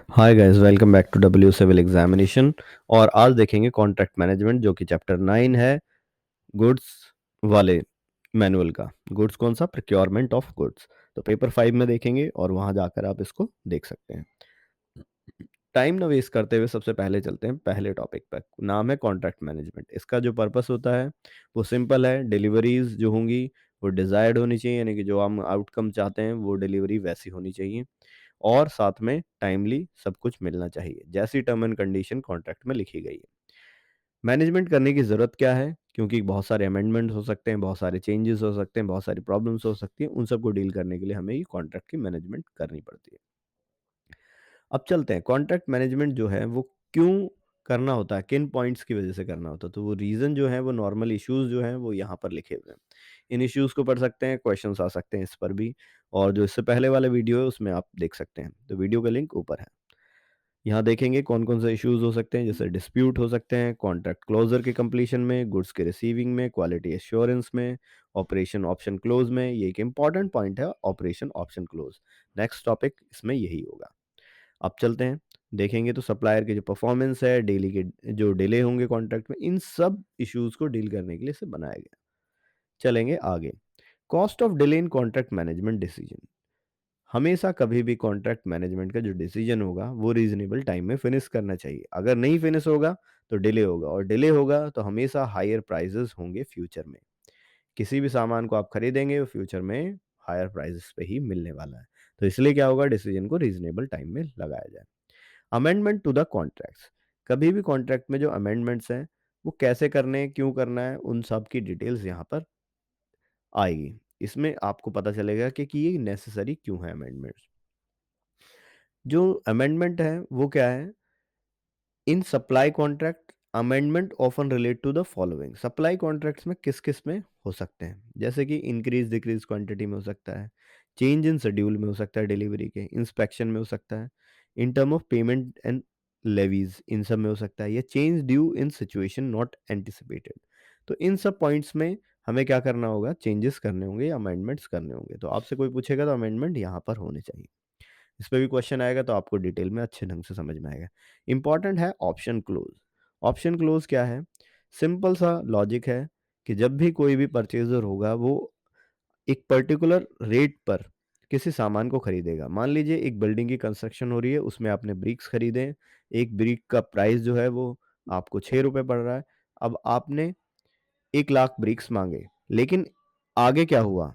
Hi guys, welcome back to W civil examination. और आज देखेंगे कॉन्ट्रैक्ट मैनेजमेंट जो कि चैप्टर 9 है, गुड्स वाले मैनुअल का। गुड्स कौन सा? Procurement of goods. तो पेपर 5 में देखेंगे और वहां जाकर आप इसको देख सकते हैं। टाइम ना वेस्ट करते हुए सबसे पहले चलते हैं पहले टॉपिक पर। नाम है कॉन्ट्रैक्ट मैनेजमेंट। इसका जो पर्पस होता है वो सिंपल है। डिलीवरीज जो होंगी वो डिजायर्ड होनी चाहिए, यानी कि जो हम आउटकम चाहते हैं वो डिलीवरी वैसी होनी चाहिए, और साथ में टाइमली सब कुछ मिलना चाहिए जैसी टर्म एंड कंडीशन कॉन्ट्रैक्ट में लिखी गई है। मैनेजमेंट करने की ज़रूरत क्या है? क्योंकि बहुत सारे अमेंडमेंट्स हो सकते हैं, बहुत सारे चेंजेस हो सकते हैं, बहुत सारी प्रॉब्लम्स हो सकती हैं। उन सबको डील करने के लिए हमें ये कॉन्ट्रैक्ट की मैनेजमेंट करनी पड़ती है। अब चलते हैं कॉन्ट्रैक्ट मैनेजमेंट जो है वो क्यों करना होता है, किन पॉइंट्स की वजह से करना होता है। तो वो रीज़न जो है वो नॉर्मल इश्यूज जो हैं वो यहाँ पर लिखे हुए हैं। इन इश्यूज को पढ़ सकते हैं, क्वेश्चंस आ सकते हैं इस पर भी। और जो इससे पहले वाला वीडियो है उसमें आप देख सकते हैं, तो वीडियो का लिंक ऊपर है। यहाँ देखेंगे कौन कौन से इश्यूज हो सकते हैं, जैसे डिस्प्यूट हो सकते हैं कॉन्ट्रैक्ट क्लोजर के कंप्लीशन में, गुड्स के रिसीविंग में, क्वालिटी एश्योरेंस में, ऑपरेशन ऑप्शन क्लोज में। ये एक इंपॉर्टेंट पॉइंट है, operation option close. Next topic इसमें यही होगा। अब चलते हैं, देखेंगे तो सप्लायर के जो परफॉर्मेंस है, डेली के जो डिले होंगे कॉन्ट्रैक्ट में, इन सब इश्यूज को डील करने के लिए इसे बनाया गया। चलेंगे आगे। Cost of delay in contract management decision. हमेशा कभी भी कॉन्ट्रैक्ट मैनेजमेंट का जो डिसीजन होगा वो रीजनेबल टाइम में फिनिश करना चाहिए। अगर नहीं फिनिश होगा तो डिले होगा, और डिले होगा तो हमेशा हायर प्राइजेस होंगे फ्यूचर में। किसी भी सामान को आप खरीदेंगे वो फ्यूचर में हायर प्राइसेस पे ही मिलने वाला है। तो इसलिए क्या होगा, डिसीजन को रीजनेबल टाइम में लगाया जाए। Amendment to the contracts. कभी भी कॉन्ट्रैक्ट में जो अमेंडमेंट्स हैं वो कैसे करने हैं, क्यों करना है, उन सब की डिटेल्स यहाँ पर आएगी। इसमें आपको पता चलेगा कि ये नेसेसरी क्यों है अमेंडमेंट्स। जो अमेंडमेंट है वो क्या है? In supply contract amendment often relate to the following. Supply contracts में किस किस में हो सकते हैं, जैसे कि इंक्रीज डिक्रीज क्वांटिटी में हो सकता है, चेंज इन शेड्यूल में हो सकता है, डिलीवरी के इंस्पेक्शन में हो सकता है, in term of payment and levies इन सब में हो सकता है, या change due in situation not anticipated. तो इन सब पॉइंट्स में हमें क्या करना होगा, चेंजेस करने होंगे या अमेंडमेंट्स करने होंगे। तो आपसे कोई पूछेगा तो अमेंडमेंट यहाँ पर होने चाहिए। इस पे भी क्वेश्चन आएगा तो आपको डिटेल में अच्छे ढंग से समझ में आएगा। इंपॉर्टेंट है ऑप्शन क्लोज। ऑप्शन क्लोज क्या है? सिंपल सा लॉजिक है कि जब भी कोई भी परचेजर होगा वो एक पर्टिकुलर रेट पर किसी सामान को खरीदेगा। मान लीजिए एक बिल्डिंग की कंस्ट्रक्शन हो रही है, उसमें आपने ब्रिक्स खरीदे। एक ब्रिक का प्राइस जो है वो आपको 6 रुपये पड़ रहा है। अब आपने 1 लाख ब्रिक्स मांगे, लेकिन आगे क्या हुआ,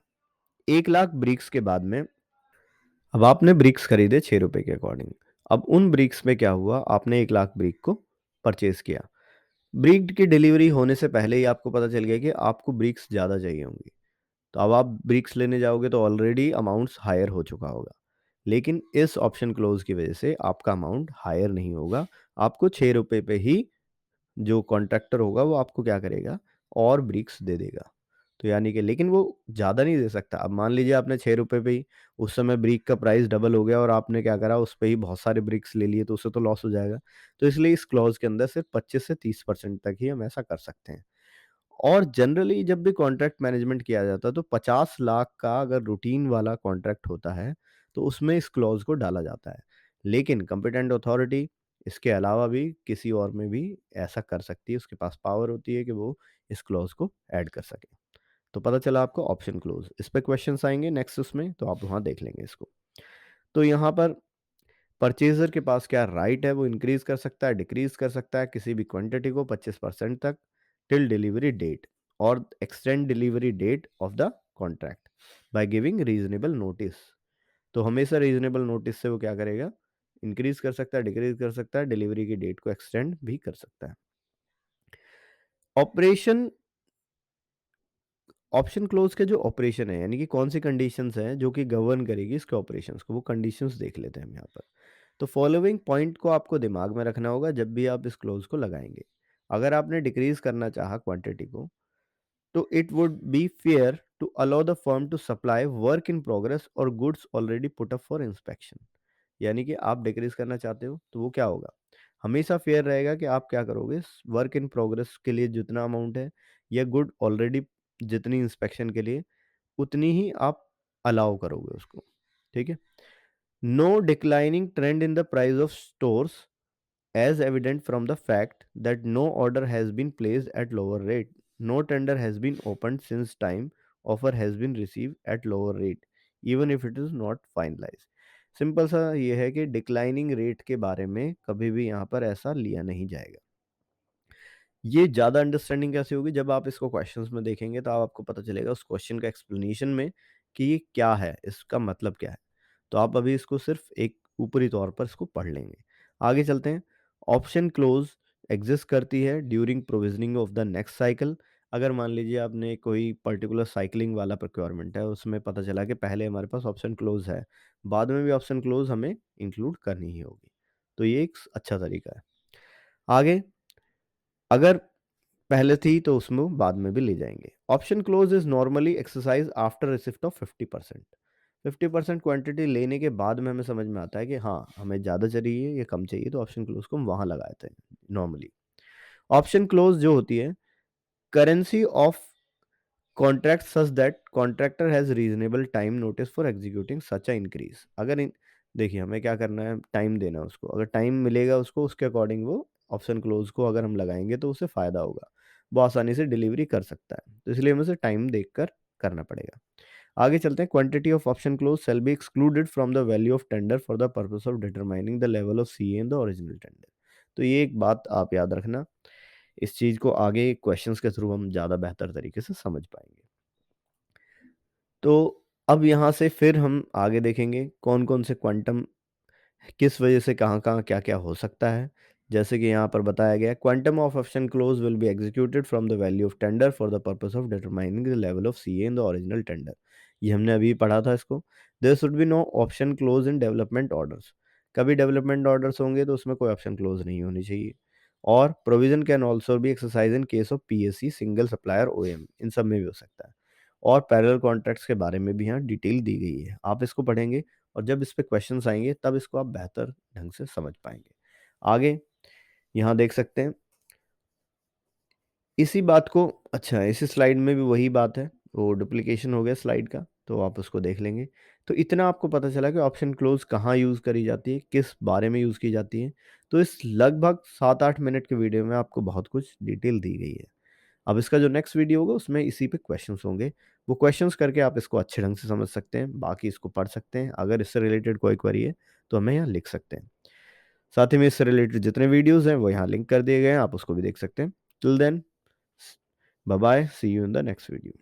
1 लाख ब्रिक्स के बाद में अब आपने ब्रिक्स खरीदे 6 रुपए के अकॉर्डिंग। अब उन ब्रिक्स में क्या हुआ, आपने 1 लाख ब्रिक को परचेज किया। ब्रिक की डिलीवरी होने से पहले ही आपको पता चल गया कि आपको ब्रिक्स ज़्यादा चाहिए होंगी। तो अब आप ब्रिक्स लेने जाओगे तो ऑलरेडी अमाउंट्स हायर हो चुका होगा। लेकिन इस ऑप्शन क्लोज की वजह से आपका अमाउंट हायर नहीं होगा। आपको 6 रुपए पे ही जो कॉन्ट्रैक्टर होगा वो आपको क्या करेगा, और ब्रिक्स दे देगा। तो यानी कि लेकिन वो ज़्यादा नहीं दे सकता। अब मान लीजिए आपने 6 रुपये पे ही, उस समय ब्रिक का प्राइस डबल हो गया और आपने क्या करा, उस पे ही बहुत सारे ब्रिक्स ले लिए, तो उससे तो लॉस हो जाएगा। तो इसलिए इस क्लॉज के अंदर सिर्फ 25 से 30% तक ही हम ऐसा कर सकते हैं। और जनरली जब भी कॉन्ट्रैक्ट मैनेजमेंट किया जाता है तो 50 लाख का अगर रूटीन वाला कॉन्ट्रैक्ट होता है तो उसमें इस क्लॉज को डाला जाता है। लेकिन कंपिटेंट अथॉरिटी इसके अलावा भी किसी और में भी ऐसा कर सकती है, उसके पास पावर होती है कि वो इस क्लॉज को ऐड कर सके। तो पता चला आपको ऑप्शन क्लोज। इस पे क्वेश्चंस आएंगे नेक्स्ट उसमें, तो आप वहाँ देख लेंगे इसको। तो यहाँ पर परचेजर के पास क्या राइट है, वो इंक्रीज कर सकता है, डिक्रीज कर सकता है किसी भी क्वांटिटी को 25% तक टिल डिलीवरी डेट, और extend delivery date of the contract by giving reasonable notice. तो हमेशा रीजनेबल नोटिस से वो क्या करेगा, इंक्रीज कर सकता है, डिक्रीज कर सकता है, डिलीवरी की डेट को एक्सटेंड भी कर सकता है। ऑपरेशन ऑप्शन क्लोज के जो ऑपरेशन है, यानी कि कौन सी कंडीशंस हैं जो कि गवर्न करेगी इसके ऑपरेशंस को, वो कंडीशंस देख लेते हैं हम यहाँ पर। तो फॉलोइंग पॉइंट को आपको दिमाग में रखना होगा जब भी आप इस क्लोज को लगाएंगे। अगर आपने डिक्रीज करना चाहा क्वांटिटी को, तो it would be fair to allow the firm to supply work in progress और goods already put up for inspection. यानी कि आप डिक्रीज करना चाहते हो तो वो क्या होगा, हमेशा फेयर रहेगा कि आप क्या करोगे, वर्क इन प्रोग्रेस के लिए जितना अमाउंट है या गुड ऑलरेडी जितनी इंस्पेक्शन के लिए, उतनी ही आप अलाउ करोगे उसको। ठीक है। No declining trend in the price of stores as evident from the fact that no order has been placed at lower rate, no tender has been opened since time offer has been received at lower rate even if it is not finalized. Simple सा ये है कि declining rate के बारे में कभी भी यहाँ पर ऐसा लिया नहीं जाएगा। ये ज़्यादा अंडरस्टैंडिंग कैसे होगी, जब आप इसको क्वेश्चंस में देखेंगे तो आपको पता चलेगा उस क्वेश्चन का एक्सप्लेनेशन में कि ये क्या है, इसका मतलब क्या है। तो आप अभी इसको सिर्फ एक ऊपरी तौर पर इसको पढ़ लेंगे। आगे चलते हैं। ऑप्शन क्लोज एग्जिस्ट करती है during provisioning of the next cycle. अगर मान लीजिए आपने कोई पर्टिकुलर साइकिलिंग वाला प्रोक्योरमेंट है, उसमें पता चला कि पहले हमारे पास ऑप्शन क्लोज है, बाद में भी ऑप्शन क्लोज हमें इंक्लूड करनी ही होगी। तो ये एक अच्छा तरीका है। आगे, अगर पहले थी तो उसमें बाद में भी ले जाएंगे। Option close is normally exercise after receipt of 50%। 50% quantity लेने के बाद में हमें समझ में आता है कि हाँ हमें ज़्यादा चाहिए या कम चाहिए, तो ऑप्शन क्लोज को हम वहाँ लगाते हैं नॉर्मली। ऑप्शन क्लोज जो होती है, currency of contract such that contractor has reasonable time notice for executing such a increase. अगर देखिए हमें क्या करना है, टाइम देना है उसको, अगर टाइम मिलेगा उसको उसके अकॉर्डिंग वो ऑप्शन क्लोज को अगर हम लगाएंगे तो उसे फ़ायदा होगा, वो आसानी से डिलीवरी कर सकता है, तो इसलिए हमें उसे टाइम देखकर करना पड़ेगा। आगे चलते हैं। Quantity of option clause shall be excluded from the value of tender for the purpose of determining the level of C in the original tender. तो ये एक बात आप याद रखना, इस चीज़ को आगे क्वेश्चंस के थ्रू हम ज़्यादा बेहतर तरीके से समझ पाएंगे। तो अब यहाँ से फिर हम आगे देखेंगे कौन कौन से क्वांटम किस वजह से कहाँ-कहाँ, क्या-क्या हो सकता है। जैसे कि यहाँ पर बताया गया है, quantum of option clause will be executed from the value of tender for the purpose of determining the level of CA in the original tender. ये हमने अभी पढ़ा था इसको। There should be no option clause in development orders. कभी development orders होंगे तो उसमें कोई ऑप्शन क्लोज नहीं होनी चाहिए। और provision can also be exercise in case of PSC, single supplier, OM, इन सब में भी हो सकता है। और पैरेलल कॉन्ट्रैक्ट्स के बारे में भी यहाँ डिटेल दी गई है, आप इसको पढ़ेंगे और जब इस पे क्वेश्चंस आएंगे तब इसको आप बेहतर ढंग से समझ पाएंगे। आगे यहाँ देख सकते हैं इसी बात को, अच्छा इसी स्लाइड में भी वही बात है, वो डुप्लीकेशन हो गया स्लाइड का, तो आप उसको देख लेंगे। तो इतना आपको पता चला कि ऑप्शन क्लोज कहाँ यूज़ करी जाती है, किस बारे में यूज़ की जाती है। तो इस लगभग 7-8 मिनट के वीडियो में आपको बहुत कुछ डिटेल दी गई है। अब इसका जो नेक्स्ट वीडियो होगा उसमें इसी पे क्वेश्चंस होंगे। वो क्वेश्चंस करके आप इसको अच्छे ढंग से समझ सकते हैं, बाकी इसको पढ़ सकते हैं। अगर इससे रिलेटेड कोई क्वेरी है तो हमें यहाँ लिख सकते हैं। साथ ही में इससे रिलेटेड जितने वीडियोज़ हैं वो यहाँ लिंक कर दिए गए हैं, आप उसको भी देख सकते हैं। Till then, bye bye, see you in the next video.